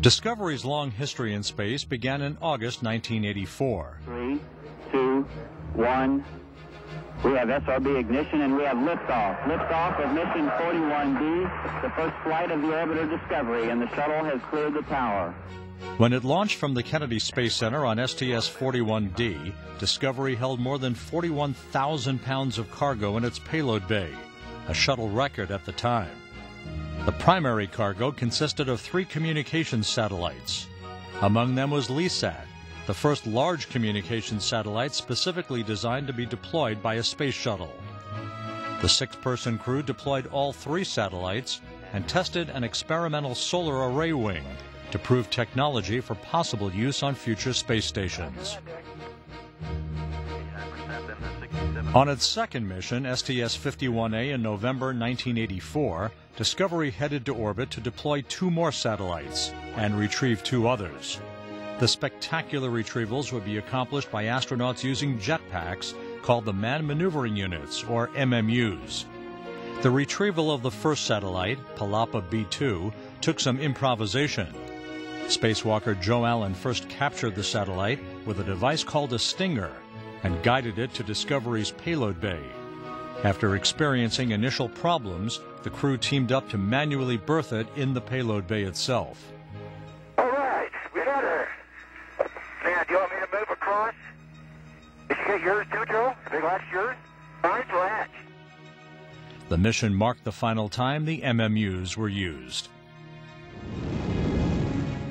Discovery's long history in space began in August 1984. 3, 2, 1. We have SRB ignition and we have liftoff. Liftoff of mission 41D, the first flight of the orbiter Discovery, and the shuttle has cleared the tower. When it launched from the Kennedy Space Center on STS-41D, Discovery held more than 41,000 pounds of cargo in its payload bay, a shuttle record at the time. The primary cargo consisted of 3 communications satellites. Among them was LESAT, the first large communications satellite specifically designed to be deployed by a space shuttle. The 6-person crew deployed all 3 satellites and tested an experimental solar array wing to prove technology for possible use on future space stations. On its second mission, STS-51A, in November 1984, Discovery headed to orbit to deploy 2 more satellites and retrieve 2 others. The spectacular retrievals would be accomplished by astronauts using jetpacks called the Manned Maneuvering Units, or MMUs. The retrieval of the first satellite, Palapa B2, took some improvisation. Spacewalker Joe Allen first captured the satellite with a device called a Stinger and guided it to Discovery's payload bay. After experiencing initial problems, the crew teamed up to manually berth it in the payload bay itself. All right, we got her. Now, do you want me to move across? Did you get yours too, Joe? Big latch yours? Mine's latch. The mission marked the final time the MMUs were used.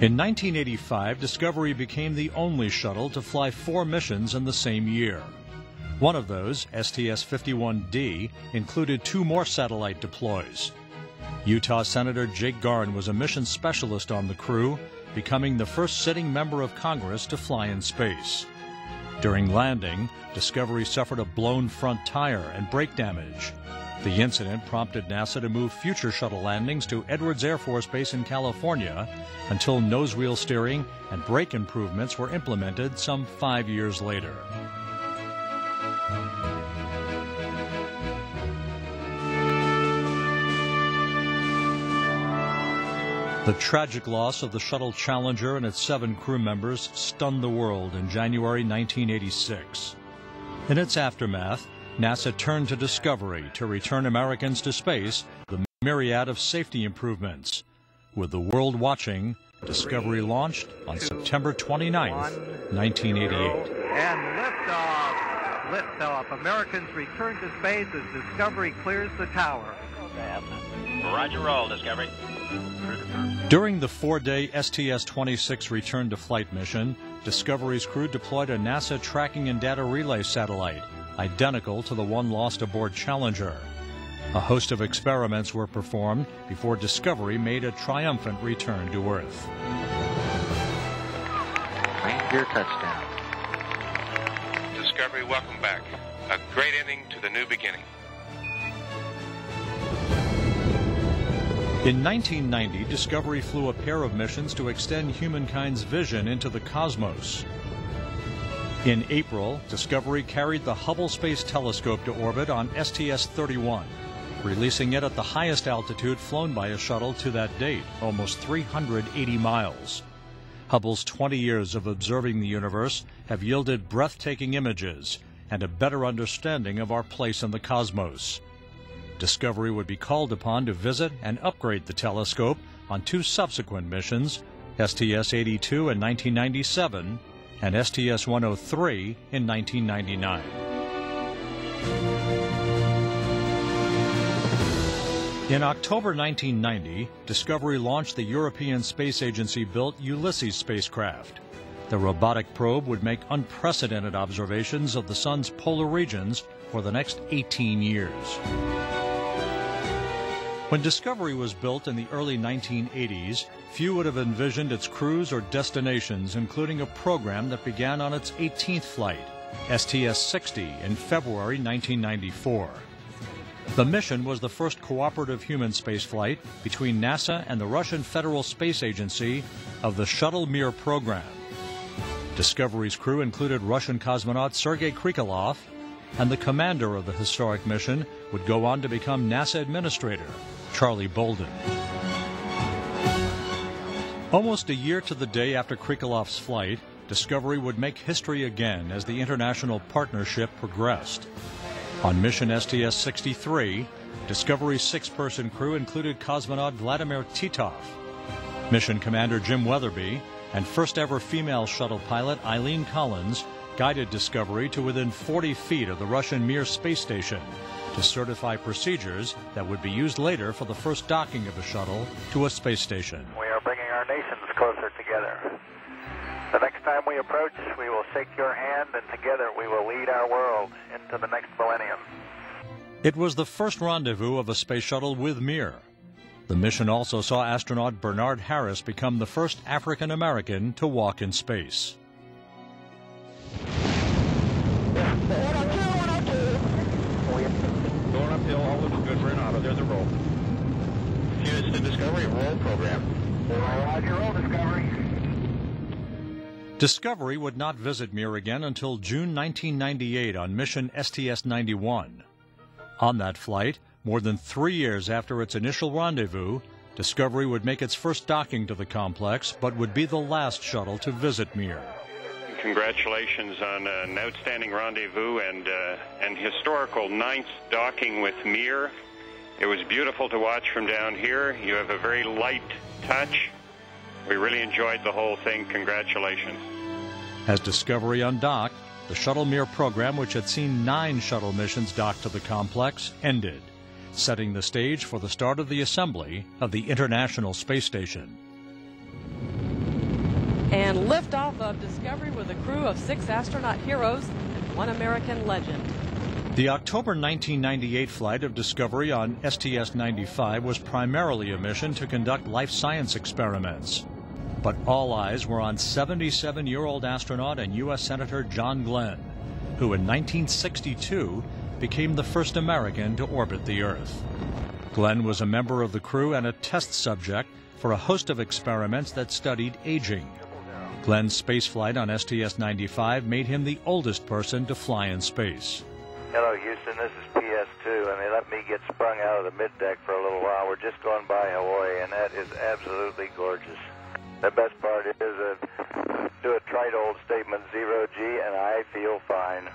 In 1985, Discovery became the only shuttle to fly 4 missions in the same year. One of those, STS-51D, included 2 more satellite deploys. Utah Senator Jake Garn was a mission specialist on the crew, becoming the first sitting member of Congress to fly in space. During landing, Discovery suffered a blown front tire and brake damage. The incident prompted NASA to move future shuttle landings to Edwards Air Force Base in California until nose-wheel steering and brake improvements were implemented some 5 years later. The tragic loss of the Shuttle Challenger and its 7 crew members stunned the world in January 1986. In its aftermath, NASA turned to Discovery to return Americans to space with a myriad of safety improvements. With the world watching, Discovery launched on September 29, 1988. And liftoff! Liftoff. Americans return to space as Discovery clears the tower. Roger, roll, Discovery. During the 4-day STS-26 return-to-flight mission, Discovery's crew deployed a NASA tracking and data relay satellite, identical to the one lost aboard Challenger. A host of experiments were performed before Discovery made a triumphant return to Earth. Reindeer touchdown. Discovery, welcome back. A great ending to the new beginning. In 1990, Discovery flew a pair of missions to extend humankind's vision into the cosmos. In April, Discovery carried the Hubble Space Telescope to orbit on STS-31, releasing it at the highest altitude flown by a shuttle to that date, almost 380 miles. Hubble's 20 years of observing the universe have yielded breathtaking images and a better understanding of our place in the cosmos. Discovery would be called upon to visit and upgrade the telescope on 2 subsequent missions, STS-82 in 1997 and STS-103 in 1999. In October 1990, Discovery launched the European Space Agency-built Ulysses spacecraft. The robotic probe would make unprecedented observations of the Sun's polar regions for the next 18 years. When Discovery was built in the early 1980s, few would have envisioned its crews or destinations, including a program that began on its 18th flight, STS-60, in February 1994. The mission was the first cooperative human spaceflight between NASA and the Russian Federal Space Agency of the Shuttle Mir program. Discovery's crew included Russian cosmonaut Sergei Krikalev, and the commander of the historic mission would go on to become NASA administrator, Charlie Bolden. Almost a year to the day after Krikalev flight, Discovery would make history again as the international partnership progressed. On mission STS-63, Discovery's 6-person crew included cosmonaut Vladimir Titov, mission commander Jim Weatherby, and first-ever female shuttle pilot Eileen Collins guided Discovery to within 40 feet of the Russian Mir space station to certify procedures that would be used later for the first docking of the shuttle to a space station. We are bringing our nations closer together. The next time we approach, we will shake your hand, and together we will lead our world into the next millennium. It was the first rendezvous of a space shuttle with Mir. The mission also saw astronaut Bernard Harris become the first African American to walk in space. Going uphill, all looks good for an auto. There's a roll. Units to Discovery, roll program. Roger, roll, Discovery. Discovery would not visit Mir again until June 1998 on mission STS-91. On that flight, more than 3 years after its initial rendezvous, Discovery would make its first docking to the complex, but would be the last shuttle to visit Mir. Congratulations on an outstanding rendezvous and historical 9th docking with Mir. It was beautiful to watch from down here. You have a very light touch. We really enjoyed the whole thing. Congratulations. As Discovery undocked, the Shuttle Mir program, which had seen 9 shuttle missions docked to the complex, ended, setting the stage for the start of the assembly of the International Space Station. And liftoff of Discovery with a crew of 6 astronaut heroes and 1 American legend. The October 1998 flight of Discovery on STS-95 was primarily a mission to conduct life science experiments. But all eyes were on 77-year-old astronaut and U.S. Senator John Glenn, who in 1962 became the first American to orbit the Earth. Glenn was a member of the crew and a test subject for a host of experiments that studied aging. Glenn's spaceflight on STS-95 made him the oldest person to fly in space. Hello, Houston. This is PS2, and they let me get sprung out of the middeck for a little while. We're just going by Hawaii, and that is absolutely gorgeous. The best part is do a trite old statement, 0G, and I feel fine.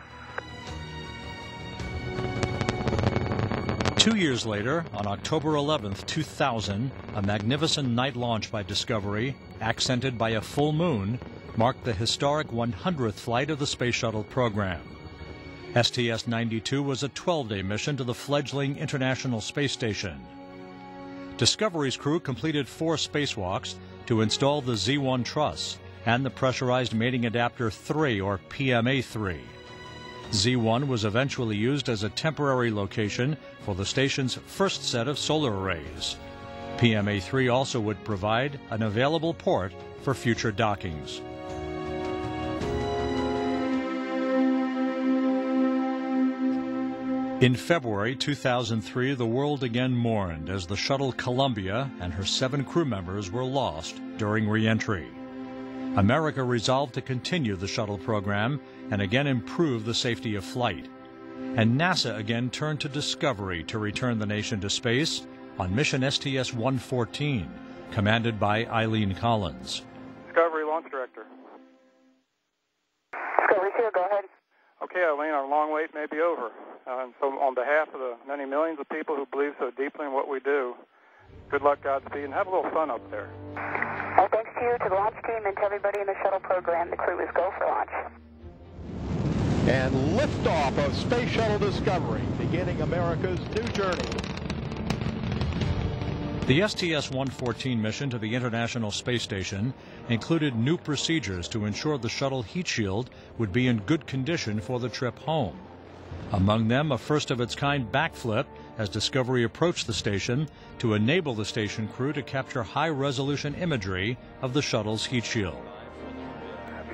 2 years later, on October 11, 2000, a magnificent night launch by Discovery, accented by a full moon, marked the historic 100th flight of the Space Shuttle program. STS-92 was a 12-day mission to the fledgling International Space Station. Discovery's crew completed 4 spacewalks to install the Z-1 truss and the Pressurized Mating Adapter 3, or PMA-3. Z-1 was eventually used as a temporary location for the station's first set of solar arrays. PMA-3 also would provide an available port for future dockings. In February 2003, the world again mourned as the shuttle Columbia and her 7 crew members were lost during re-entry. America resolved to continue the shuttle program and again improve the safety of flight. And NASA again turned to Discovery to return the nation to space on mission STS-114, commanded by Eileen Collins. Discovery Launch Director. Discovery here, go ahead. Okay, Eileen, our long wait may be over. And so on behalf of the many millions of people who believe so deeply in what we do, good luck, Godspeed, and have a little fun up there. Well, thanks to you, to the launch team, and to everybody in the shuttle program. The crew is go for launch. And liftoff of Space Shuttle Discovery, beginning America's new journey. The STS-114 mission to the International Space Station included new procedures to ensure the shuttle heat shield would be in good condition for the trip home. Among them, a first-of-its-kind backflip as Discovery approached the station to enable the station crew to capture high-resolution imagery of the shuttle's heat shield.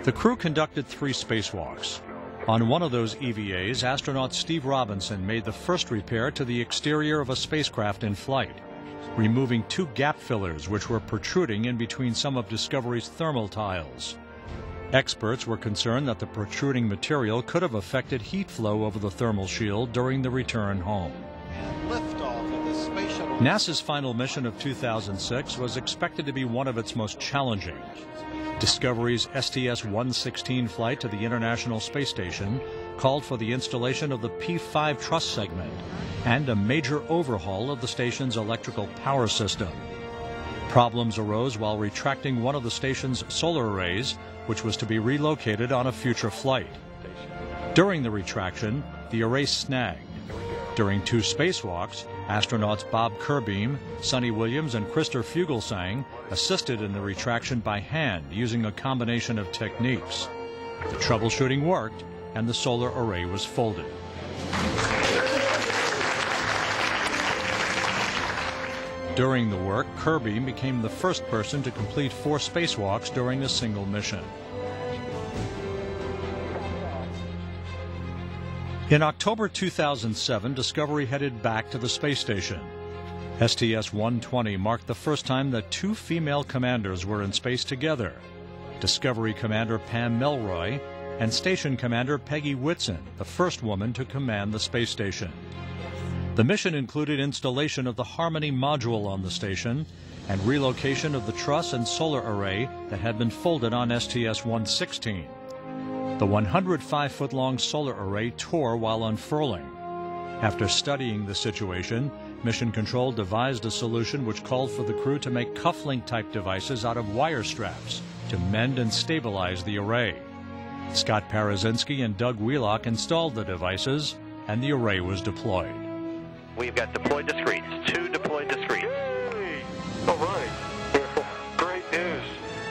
The crew conducted 3 spacewalks. On one of those EVAs, astronaut Steve Robinson made the first repair to the exterior of a spacecraft in flight, removing 2 gap fillers which were protruding in between some of Discovery's thermal tiles. Experts were concerned that the protruding material could have affected heat flow over the thermal shield during the return home. And liftoff of the Space Shuttle NASA's final mission of 2006 was expected to be one of its most challenging. Discovery's STS-116 flight to the International Space Station called for the installation of the P5 truss segment and a major overhaul of the station's electrical power system. Problems arose while retracting one of the station's solar arrays, which was to be relocated on a future flight. During the retraction, the array snagged. During 2 spacewalks, astronauts Bob Kerbeam, Sonny Williams, and Christer Fugelsang assisted in the retraction by hand using a combination of techniques. The troubleshooting worked, and the solar array was folded. During the work, Kerbeam became the first person to complete 4 spacewalks during a single mission. In October 2007, Discovery headed back to the space station. STS-120 marked the first time that 2 female commanders were in space together, Discovery Commander Pam Melroy and Station Commander Peggy Whitson, the first woman to command the space station. The mission included installation of the Harmony module on the station and relocation of the truss and solar array that had been folded on STS-116. The 105-foot-long solar array tore while unfurling. After studying the situation, Mission Control devised a solution which called for the crew to make cufflink-type devices out of wire straps to mend and stabilize the array. Scott Parazinski and Doug Wheelock installed the devices, and the array was deployed. We've got deployed discretes, 2 deployed discretes. Yay! All right. Beautiful. Great news.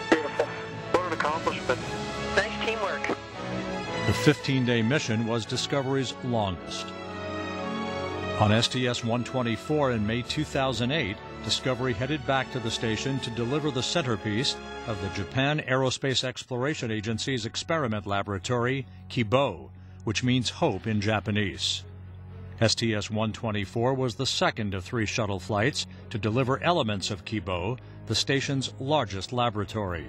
Beautiful. What an accomplishment. Nice teamwork. The 15-day mission was Discovery's longest. On STS-124 in May 2008, Discovery headed back to the station to deliver the centerpiece of the Japan Aerospace Exploration Agency's experiment laboratory, Kibo, which means hope in Japanese. STS-124 was the second of 3 shuttle flights to deliver elements of Kibo, the station's largest laboratory.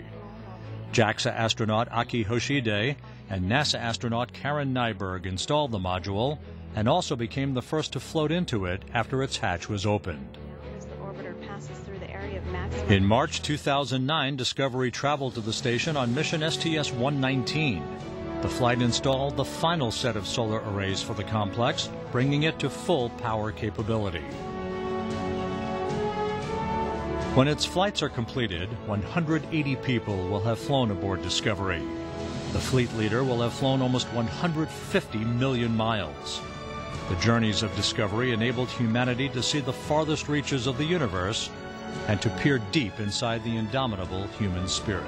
JAXA astronaut Aki Hoshide and NASA astronaut Karen Nyberg installed the module and also became the first to float into it after its hatch was opened. In March 2009, Discovery traveled to the station on mission STS-119. The flight installed the final set of solar arrays for the complex, bringing it to full power capability. When its flights are completed, 180 people will have flown aboard Discovery. The fleet leader will have flown almost 150 million miles. The journeys of Discovery enabled humanity to see the farthest reaches of the universe and to peer deep inside the indomitable human spirit.